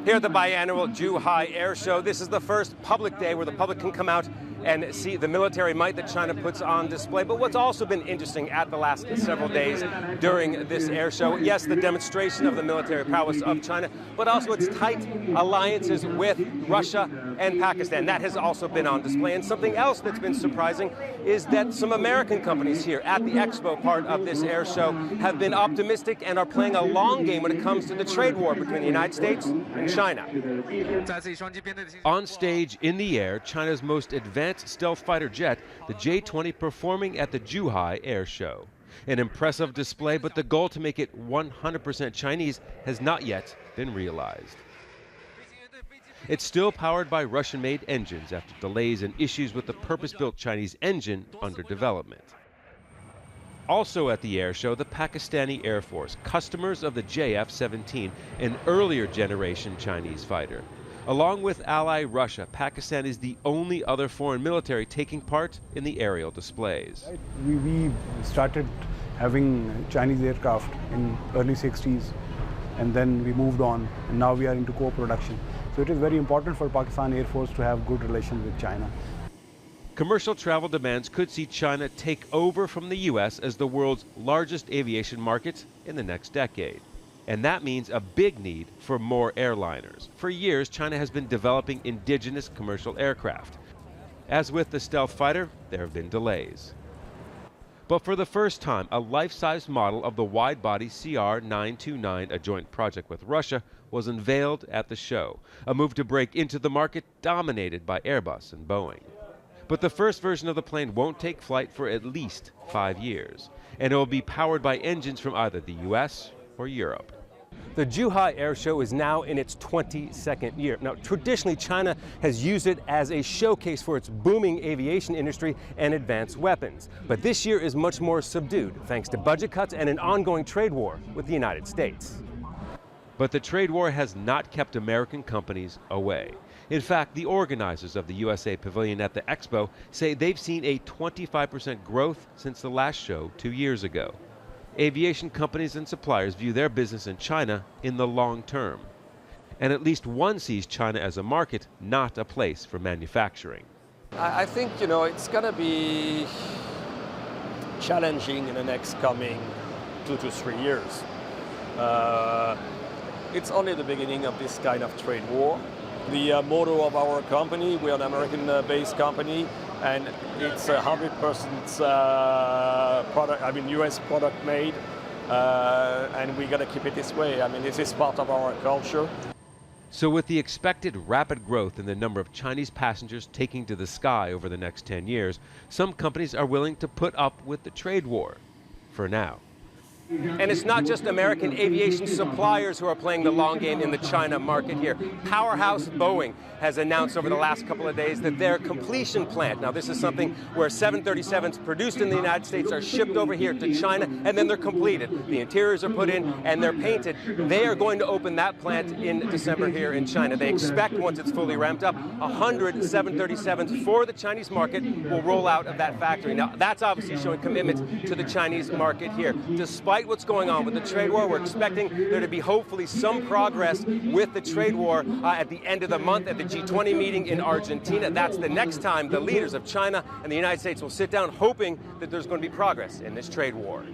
Here at the biannual Zhuhai Air Show, this is the first public day where the public can come out and see the military might that China puts on display. But what's also been interesting at the last several days during this air show, yes, the demonstration of the military prowess of China, but also its tight alliances with Russia and Pakistan. That has also been on display. And something else that's been surprising is that some American companies here at the expo part of this air show have been optimistic and are playing a long game when it comes to the trade war between the United States and China. On stage in the air, China's most advanced stealth fighter jet, the J-20, performing at the Zhuhai Air Show. An impressive display, but the goal to make it 100% Chinese has not yet been realized. It's still powered by Russian-made engines after delays and issues with the purpose-built Chinese engine under development. Also at the air show, the Pakistani Air Force, customers of the JF-17, an earlier generation Chinese fighter. Along with ally Russia, Pakistan is the only other foreign military taking part in the aerial displays. We started having Chinese aircraft in early 60s, and then we moved on, and now we are into co-production. So it is very important for Pakistan Air Force to have good relations with China. Commercial travel demands could see China take over from the U.S. as the world's largest aviation market in the next decade. And that means a big need for more airliners. For years, China has been developing indigenous commercial aircraft. As with the stealth fighter, there have been delays. But for the first time, a life-size model of the wide-body CR-929, a joint project with Russia, was unveiled at the show, a move to break into the market dominated by Airbus and Boeing. But the first version of the plane won't take flight for at least 5 years, and it will be powered by engines from either the U.S. or Europe. The Zhuhai Air Show is now in its 22nd year. Now, traditionally, China has used it as a showcase for its booming aviation industry and advanced weapons. But this year is much more subdued, thanks to budget cuts and an ongoing trade war with the United States. But the trade war has not kept American companies away. In fact, the organizers of the USA Pavilion at the Expo say they've seen a 25% growth since the last show 2 years ago. Aviation companies and suppliers view their business in China in the long term. And at least one sees China as a market, not a place for manufacturing. I think, it's going to be challenging in the next coming 2 to 3 years. It's only the beginning of this kind of trade war. The motto of our company, we're an American-based company, and it's 100% product, US product made, and we got to keep it this way. This is part of our culture. So with the expected rapid growth in the number of Chinese passengers taking to the sky over the next 10 years, some companies are willing to put up with the trade war for now. And it's not just American aviation suppliers who are playing the long game in the China market here. Powerhouse Boeing has announced over the last couple of days that their completion plant, now this is something where 737s produced in the United States are shipped over here to China, and then they're completed. The interiors are put in and they're painted. They are going to open that plant in December here in China. They expect, once it's fully ramped up, 100 737s for the Chinese market will roll out of that factory. Now, that's obviously showing commitment to the Chinese market here. Despite what's going on with the trade war, we're expecting there to be hopefully some progress with the trade war at the end of the month at the G20 meeting in Argentina. That's the next time the leaders of China and the United States will sit down, hoping that there's going to be progress in this trade war.